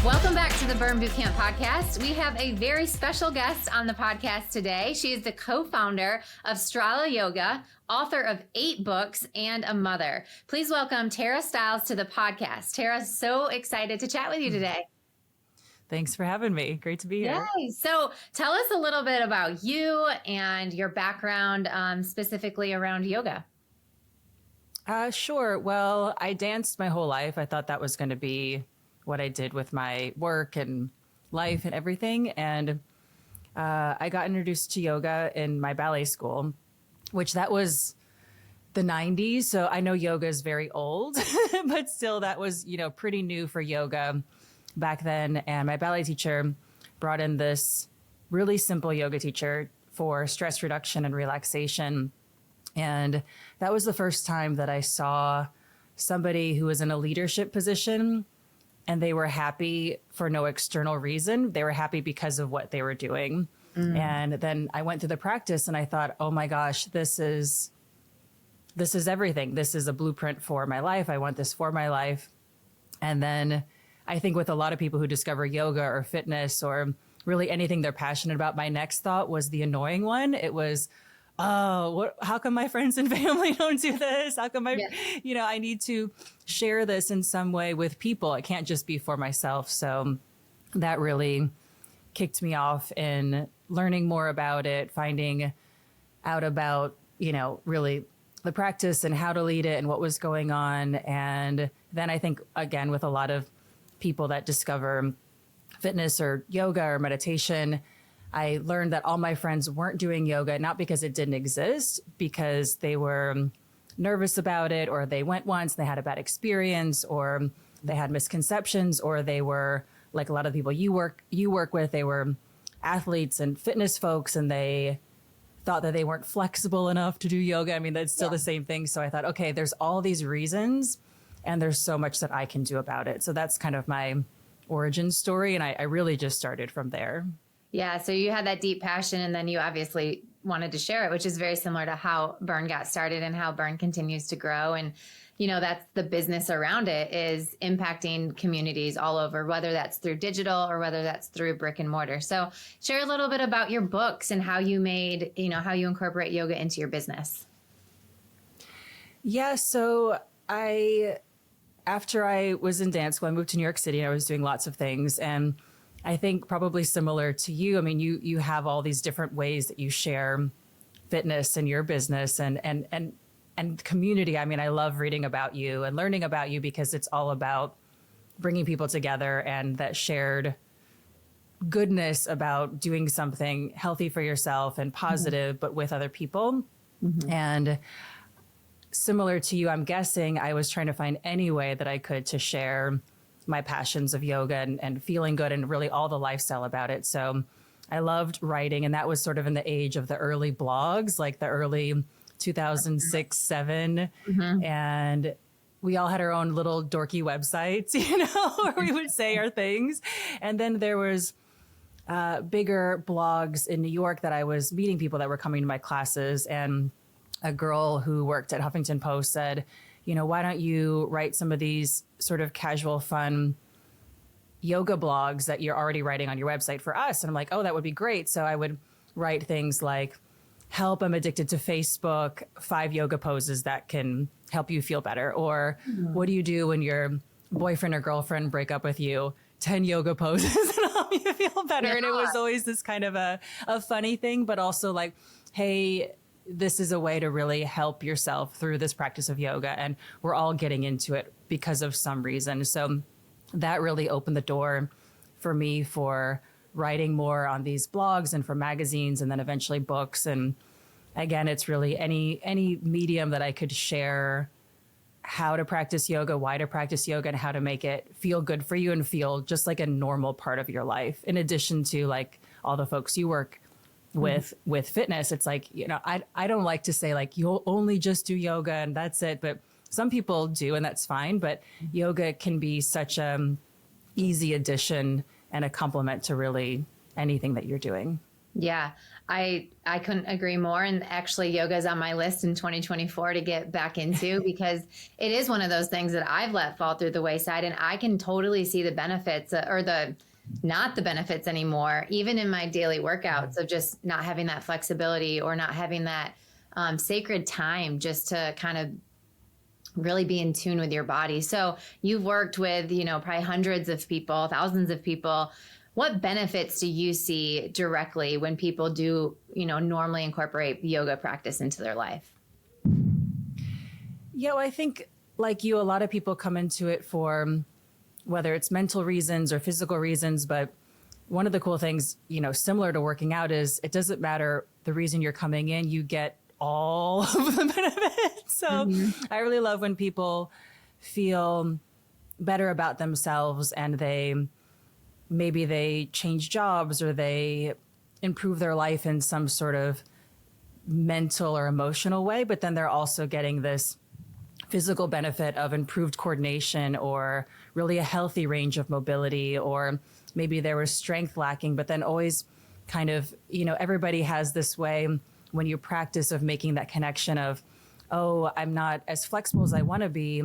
Welcome back to the Burn Bootcamp podcast. We have a very special guest on the podcast today. She is the co-founder of Strala Yoga, author of 8 books, and a mother. Please welcome Tara Stiles to the podcast. Tara, so excited to chat with you today. Thanks for having me. Great to be here. Yay. So tell us a little bit about you and your background, specifically around yoga. Sure. Well, I danced my whole life. I thought that was going to be what I did with my work and life and everything. And I got introduced to yoga in my ballet school, which that was the 90s. So I know yoga is very old, but still that was, pretty new for yoga back then. And my ballet teacher brought in this really simple yoga teacher for stress reduction and relaxation. And that was the first time that I saw somebody who was in a leadership position and they were happy for no external reason. They were happy because of what they were doing. And then I went through the practice and I thought, oh my gosh, this is everything. This is a blueprint for my life. I want this for my life. And then I think with a lot of people who discover yoga or fitness or really anything they're passionate about, my next thought was the annoying one. It was, how come my friends and family don't do this? How come I need to share this in some way with people. It can't just be for myself. So that really kicked me off in learning more about it, finding out about, really the practice and how to lead it and what was going on. And then I think, again, with a lot of people that discover fitness or yoga or meditation, I learned that all my friends weren't doing yoga, not because it didn't exist, because they were nervous about it, or they went once, they had a bad experience, or they had misconceptions, or they were like a lot of people you work with, they were athletes and fitness folks, and they thought that they weren't flexible enough to do yoga. I mean, that's still the same thing. So I thought, okay, there's all these reasons, and there's so much that I can do about it. So that's kind of my origin story, and I really just started from there. Yeah. So you had that deep passion and then you obviously wanted to share it, which is very similar to how Burn got started and how Burn continues to grow. And, that's the business around it is impacting communities all over, whether that's through digital or whether that's through brick and mortar. So share a little bit about your books and how you made, how you incorporate yoga into your business. Yeah. So after I was in dance school, I moved to New York City and I was doing lots of things. And I think probably similar to you. I mean, you have all these different ways that you share fitness in your business and community. I mean, I love reading about you and learning about you because it's all about bringing people together and that shared goodness about doing something healthy for yourself and positive, but with other people. And similar to you, I'm guessing I was trying to find any way that I could to share my passions of yoga and feeling good and really all the lifestyle about it. So I loved writing, and that was sort of in the age of the early blogs, like the early 2006, 7. And we all had our own little dorky websites, where we would say our things. And then there was bigger blogs in New York that I was meeting people that were coming to my classes. And a girl who worked at Huffington Post said, why don't you write some of these sort of casual, fun yoga blogs that you're already writing on your website for us? And I'm like, oh, that would be great. So I would write things like, help, I'm addicted to Facebook, 5 yoga poses that can help you feel better. Or what do you do when your boyfriend or girlfriend break up with you? 10 yoga poses that help you feel better. And it was always this kind of a funny thing, but also like, hey, this is a way to really help yourself through this practice of yoga. And we're all getting into it because of some reason. So that really opened the door for me for writing more on these blogs and for magazines and then eventually books. And again, it's really any medium that I could share how to practice yoga, why to practice yoga, and how to make it feel good for you and feel just like a normal part of your life. In addition to like all the folks you work with fitness, it's like, I don't like to say like, you'll only just do yoga and that's it. But some people do, and that's fine. But yoga can be such a easy addition and a complement to really anything that you're doing. Yeah, I couldn't agree more. And actually, yoga is on my list in 2024 to get back into because it is one of those things that I've let fall through the wayside, and I can totally see the benefits or the not the benefits anymore, even in my daily workouts of just not having that flexibility or not having that sacred time just to kind of really be in tune with your body. So you've worked with, probably hundreds of people, thousands of people. What benefits do you see directly when people do, normally incorporate yoga practice into their life? Yeah, well, I think like you, a lot of people come into it for whether it's mental reasons or physical reasons. But one of the cool things, similar to working out is it doesn't matter the reason you're coming in, you get all of the benefits. So I really love when people feel better about themselves and maybe they change jobs or they improve their life in some sort of mental or emotional way, but then they're also getting this physical benefit of improved coordination or really a healthy range of mobility, or maybe there was strength lacking, but then always kind of, everybody has this way when you practice of making that connection of, oh, I'm not as flexible as I want to be.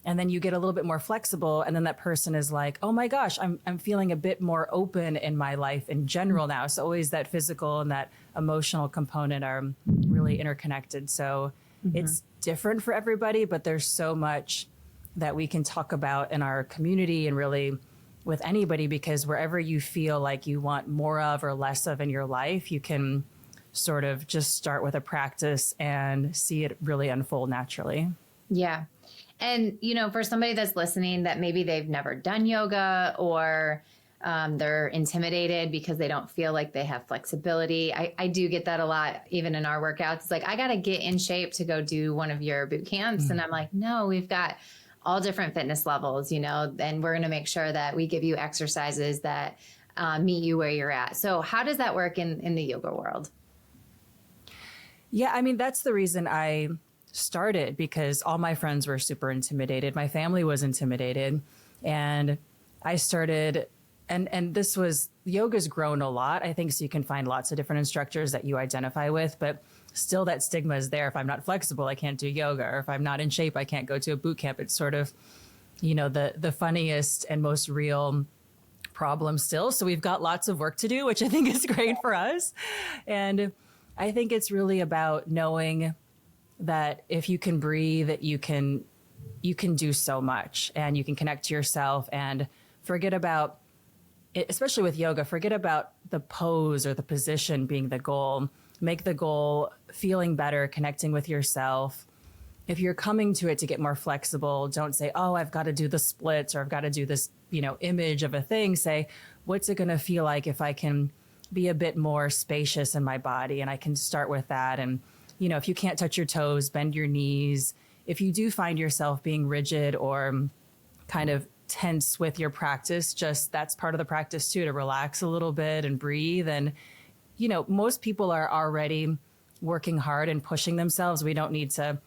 And then you get a little bit more flexible. And then that person is like, oh my gosh, I'm feeling a bit more open in my life in general now. So always that physical and that emotional component are really interconnected. So it's different for everybody, but there's so much that we can talk about in our community and really with anybody, because wherever you feel like you want more of or less of in your life, you can sort of just start with a practice and see it really unfold naturally. Yeah. And, for somebody that's listening that maybe they've never done yoga or they're intimidated because they don't feel like they have flexibility. I do get that a lot, even in our workouts. It's like, I got to get in shape to go do one of your boot camps. And I'm like, no, we've got all different fitness levels, and we're going to make sure that we give you exercises that meet you where you're at. So how does that work in the yoga world? Yeah, I mean, that's the reason I started, because all my friends were super intimidated. My family was intimidated. And I started, and this was, yoga's grown a lot, I think, so you can find lots of different instructors that you identify with, but still that stigma is there. If I'm not flexible, I can't do yoga, or if I'm not in shape, I can't go to a boot camp. It's sort of, the funniest and most real problem still. So we've got lots of work to do, which I think is great for us. And I think it's really about knowing that if you can breathe, you can do so much, and you can connect to yourself and forget about, especially with yoga, forget about the pose or the position being the goal. Make the goal feeling better, connecting with yourself. If you're coming to it to get more flexible, don't say, oh, I've got to do the splits or I've got to do this, image of a thing. Say, what's it going to feel like if I can be a bit more spacious in my body? And I can start with that. And if you can't touch your toes, bend your knees. If you do find yourself being rigid or kind of tense with your practice, just that's part of the practice too, to relax a little bit and breathe. And, most people are already working hard and pushing themselves. We don't need to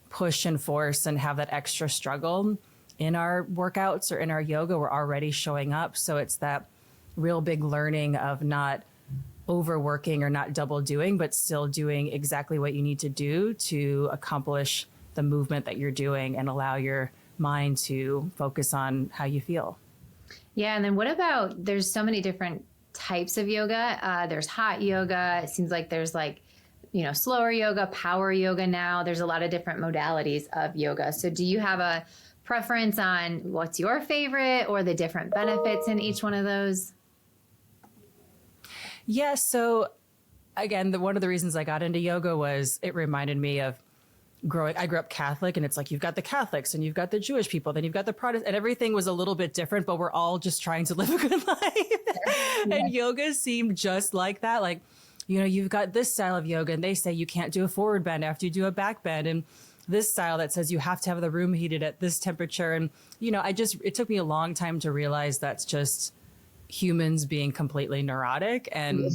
push and force and have that extra struggle in our workouts or in our yoga. We're already showing up. So it's that real big learning of not overworking or not double doing, but still doing exactly what you need to do to accomplish the movement that you're doing and allow your mind to focus on how you feel. Yeah. And then what about, there's so many different types of yoga. There's hot yoga. It seems like there's slower yoga, power yoga now. There's a lot of different modalities of yoga. So do you have a preference on what's your favorite or the different benefits in each one of those? Yeah. So again, one of the reasons I got into yoga was it reminded me of I grew up Catholic, and it's like, you've got the Catholics and you've got the Jewish people, then you've got the Protestants, and everything was a little bit different, but we're all just trying to live a good life. Yeah. And yoga seemed just like that. Like, you've got this style of yoga and they say you can't do a forward bend after you do a back bend. And this style that says you have to have the room heated at this temperature. And, it took me a long time to realize that's just humans being completely neurotic. And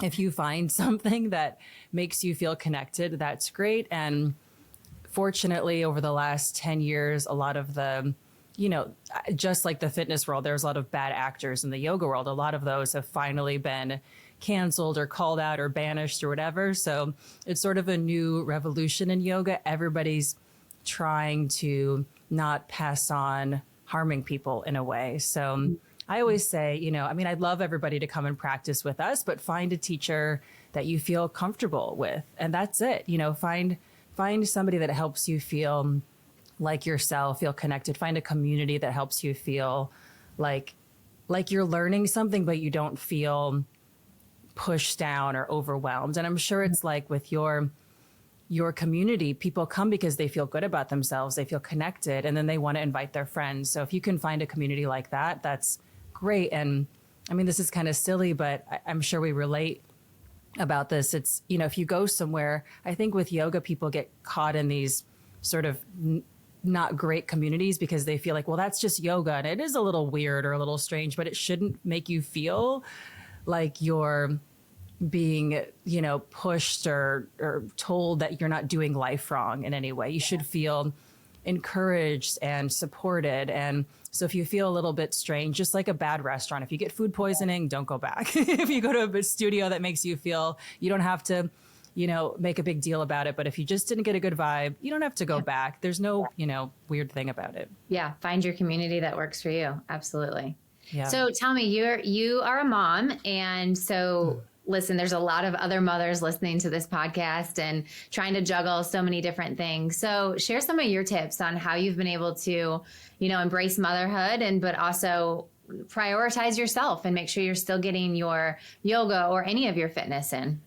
if you find something that makes you feel connected, that's great. And fortunately, over the last 10 years, a lot of the, just like the fitness world, there's a lot of bad actors in the yoga world. A lot of those have finally been canceled or called out or banished or whatever. So it's sort of a new revolution in yoga. Everybody's trying to not pass on harming people in a way. So I always say, I'd love everybody to come and practice with us, but find a teacher that you feel comfortable with. And that's it. Find somebody that helps you feel like yourself, feel connected, find a community that helps you feel like you're learning something, but you don't feel pushed down or overwhelmed. And I'm sure it's like with your community, people come because they feel good about themselves, they feel connected, and then they want to invite their friends. So if you can find a community like that, that's great. And I mean, this is kind of silly, but I'm sure we relate about this. It's, if you go somewhere, I think with yoga, people get caught in these sort of not great communities because they feel like, well, that's just yoga. And it is a little weird or a little strange, but it shouldn't make you feel like you're being, pushed or told that you're not doing life wrong in any way. You should feel encouraged and supported. And so if you feel a little bit strange, just like a bad restaurant, if you get food poisoning, don't go back. If you go to a studio that makes you feel, you don't have to, make a big deal about it. But if you just didn't get a good vibe, you don't have to go back. There's no, weird thing about it. Yeah. Find your community that works for you. Absolutely. Yeah. So tell me, you are a mom. And so listen, there's a lot of other mothers listening to this podcast and trying to juggle so many different things. So share some of your tips on how you've been able to, embrace motherhood but also prioritize yourself and make sure you're still getting your yoga or any of your fitness in.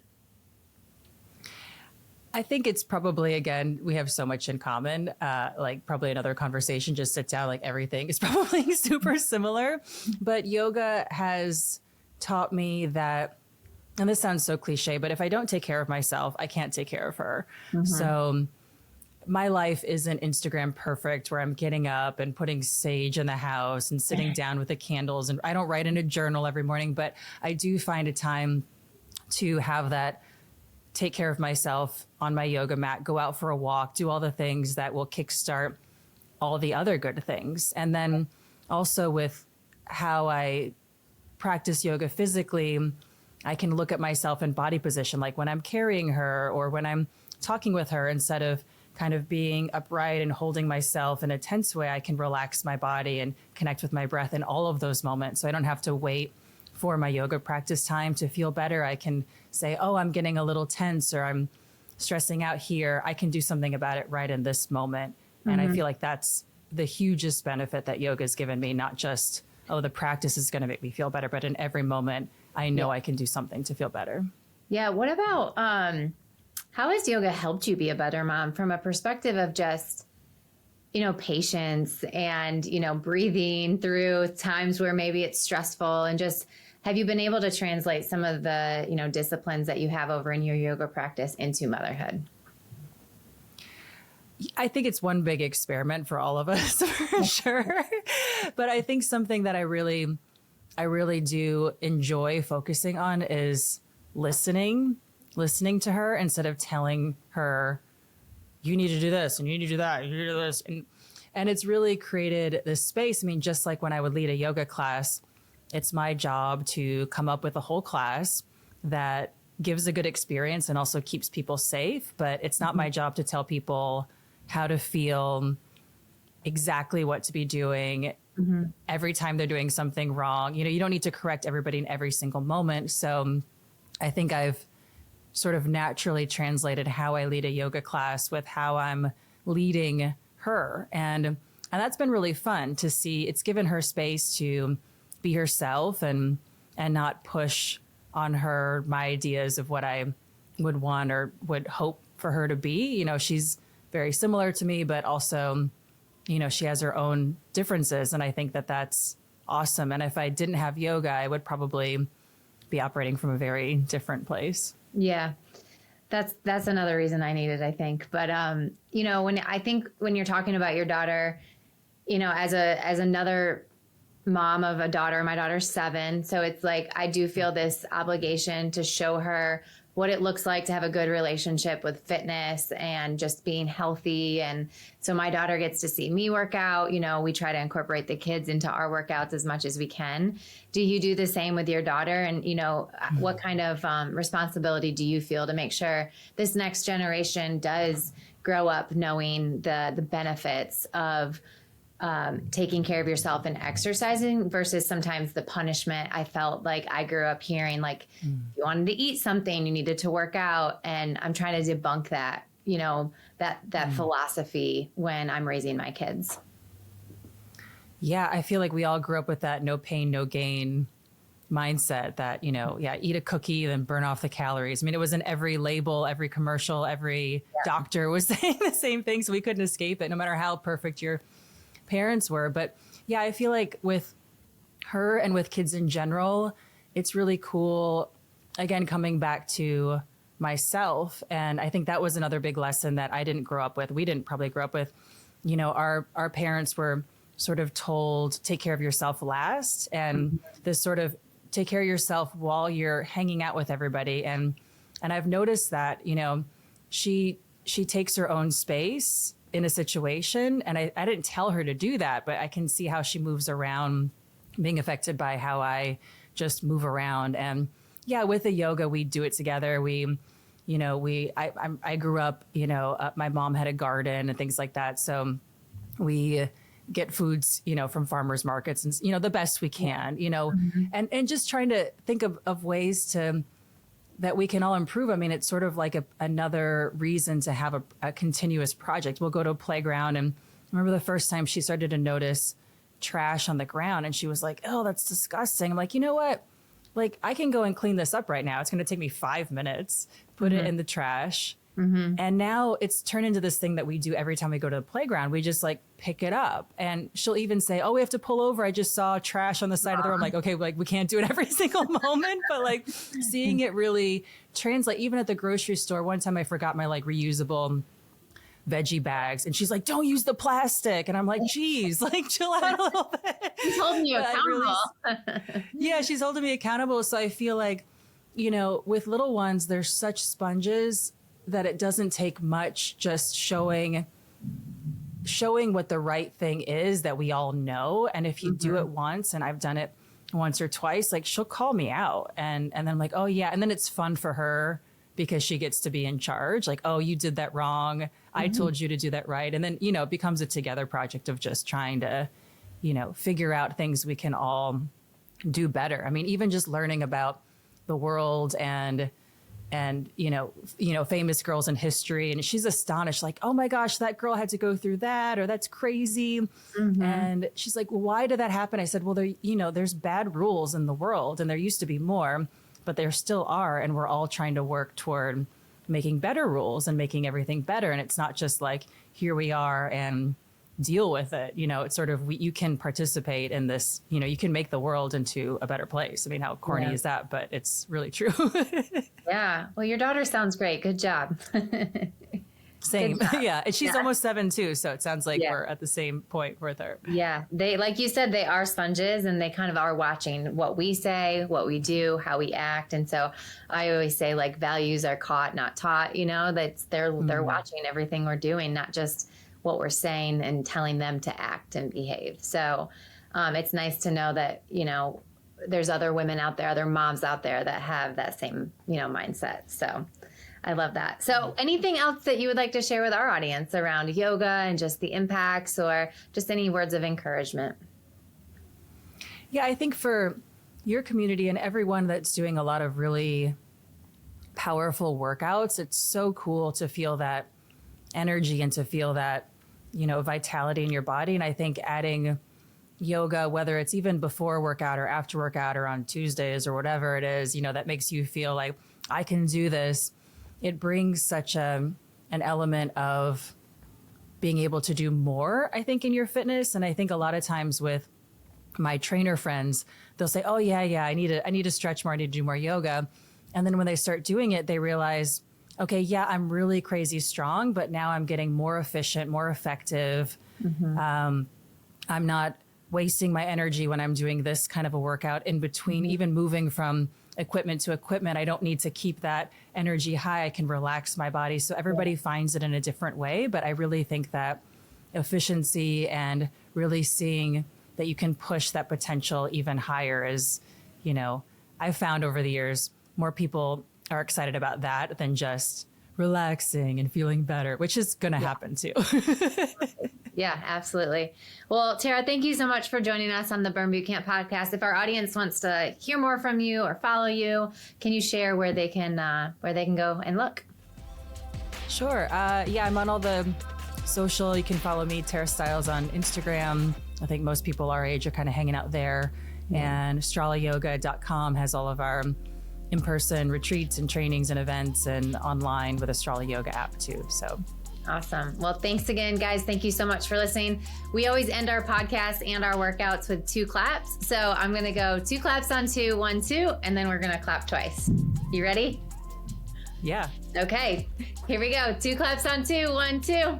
I think it's probably, again, we have so much in common, like probably another conversation, just sit down, like everything is probably super similar. But yoga has taught me that, and this sounds so cliche, but if I don't take care of myself, I can't take care of her. Mm-hmm. So my life isn't Instagram perfect where I'm getting up and putting sage in the house and sitting down with the candles. And I don't write in a journal every morning, but I do find a time to have that, take care of myself on my yoga mat, go out for a walk, do all the things that will kickstart all the other good things. And then also with how I practice yoga physically, I can look at myself in body position, like when I'm carrying her or when I'm talking with her, instead of kind of being upright and holding myself in a tense way, I can relax my body and connect with my breath in all of those moments. So I don't have to wait for my yoga practice time to feel better. I can say, oh, I'm getting a little tense or I'm stressing out here. I can do something about it right in this moment. Mm-hmm. And I feel like that's the hugest benefit that yoga has given me, not just, oh, the practice is going to make me feel better, but in every moment, I know I can do something to feel better. Yeah. What about, how has yoga helped you be a better mom from a perspective of just, patience and, breathing through times where maybe it's stressful, and just, have you been able to translate some of the, disciplines that you have over in your yoga practice into motherhood? I think it's one big experiment for all of us, for sure. But I think something that I really do enjoy focusing on is listening to her instead of telling her, you need to do this and you need to do that, you need to do this. And it's really created this space. I mean, just like when I would lead a yoga class, it's my job to come up with a whole class that gives a good experience and also keeps people safe. But it's not my job to tell people how to feel, exactly what to be doing every time they're doing something wrong. You don't need to correct everybody in every single moment. So I think I've sort of naturally translated how I lead a yoga class with how I'm leading her. And that's been really fun to see. It's given her space to be herself and not push on her my ideas of what I would want or would hope for her to be. She's very similar to me, but also, she has her own differences. And I think that that's awesome. And if I didn't have yoga, I would probably be operating from a very different place. Yeah. That's another reason I need it, I think. But, when you're talking about your daughter, as another mom of a daughter, my daughter's 7. So it's like, I do feel this obligation to show her what it looks like to have a good relationship with fitness and just being healthy. And so my daughter gets to see me work out. You know, we try to incorporate the kids into our workouts as much as we can. Do you do the same with your daughter? And, you know, what kind of responsibility do you feel to make sure this next generation does grow up knowing the benefits of taking care of yourself and exercising versus sometimes the punishment I felt like I grew up hearing, like if you wanted to eat something, you needed to work out. And I'm trying to debunk that, you know, that philosophy when I'm raising my kids. Yeah, I feel like we all grew up with that no pain, no gain mindset that, you know, eat a cookie, then burn off the calories. I mean, it was in every label, every commercial, every doctor was saying the same thing. So we couldn't escape it, no matter how perfect your parents were. But yeah, I feel like with her and with kids in general, it's really cool. Again, coming back to myself. And I think that was another big lesson that I didn't grow up with. We didn't probably grow up with, you know, our parents were sort of told, take care of yourself last. And this sort of take care of yourself while you're hanging out with everybody. And I've noticed that, you know, she takes her own space in a situation. And I didn't tell her to do that, but I can see how she moves around, being affected by how I just move around. And yeah, with the yoga, we do it together. I grew up, you know, my mom had a garden and things like that. So we get foods, you know, from farmers markets and, you know, the best we can, you know, and just trying to think of ways that we can all improve. I mean, it's sort of like another reason to have a continuous project. We'll go to a playground, and I remember the first time she started to notice trash on the ground and she was like, oh, that's disgusting. I'm like, you know what? Like, I can go and clean this up right now. It's going to take me 5 minutes, put it in the trash. And now it's turned into this thing that we do every time we go to the playground. We just like pick it up, and she'll even say, oh, we have to pull over. I just saw trash on the side of the road. I'm like, okay, like we can't do it every single moment, but like seeing it really translate. Even at the grocery store, one time I forgot my like reusable veggie bags, and she's like, don't use the plastic. And I'm like, geez, like chill out a little bit. She's holding you accountable. Yeah, she's holding me accountable. So I feel like, you know, with little ones, they're such sponges that it doesn't take much, just showing what the right thing is that we all know. And if you do it once, and I've done it once or twice, like she'll call me out, and then I'm like, oh yeah. And then it's fun for her because she gets to be in charge. Like, oh, you did that wrong. I told you to do that right. And then, you know, it becomes a together project of just trying to, you know, figure out things we can all do better. I mean, even just learning about the world and you know, famous girls in history. And she's astonished, like, oh my gosh, that girl had to go through that, or that's crazy. And she's like, well, why did that happen? I said, well, there's bad rules in the world, and there used to be more, but there still are. And we're all trying to work toward making better rules and making everything better. And it's not just like, here we are and deal with it. You know, it's sort of, you can participate in this, you know, you can make the world into a better place. I mean, how corny is that? But it's really true. Yeah. Well, your daughter sounds great. Good job. Same. Yeah. And she's almost 7 too. So it sounds like we're at the same point with her. Yeah. They, like you said, they are sponges, and they kind of are watching what we say, what we do, how we act. And so I always say, like, values are caught, not taught, you know, they're watching everything we're doing, not just what we're saying and telling them to act and behave. So it's nice to know that, you know, there's other women out there, other moms out there that have that same, you know, mindset. So I love that. So anything else that you would like to share with our audience around yoga and just the impacts, or just any words of encouragement? Yeah, I think for your community and everyone that's doing a lot of really powerful workouts, it's so cool to feel that energy and to feel that, you know, vitality in your body. And I think adding yoga, whether it's even before workout or after workout or on Tuesdays or whatever it is, you know, that makes you feel like I can do this. It brings such an element of being able to do more, I think, in your fitness. And I think a lot of times with my trainer friends, they'll say, oh yeah, I need to stretch more. I need to do more yoga. And then when they start doing it, they realize, okay, yeah, I'm really crazy strong, but now I'm getting more efficient, more effective. I'm not wasting my energy when I'm doing this kind of a workout in between, even moving from equipment to equipment. I don't need to keep that energy high. I can relax my body. So everybody finds it in a different way. But I really think that efficiency and really seeing that you can push that potential even higher is, you know, I've found over the years, more people are excited about that than just relaxing and feeling better, which is going to happen too. Yeah, absolutely. Well, Tara, thank you so much for joining us on the Burn Bootcamp podcast. If our audience wants to hear more from you or follow you, can you share where they can go and look? Sure. Yeah, I'm on all the social. You can follow me, Tara Stiles, on Instagram. I think most people our age are kind of hanging out there. And stralayoga.com has all of our in-person retreats and trainings and events, and online with a Strala Yoga app too. So awesome. Well, thanks again, guys. Thank you so much for listening. We always end our podcast and our workouts with 2 claps. So I'm going to go 2 claps on 2, 1, 2, and then we're going to clap twice. You ready? yeah. Okay, here we go. 2 claps on 2, 1, 2.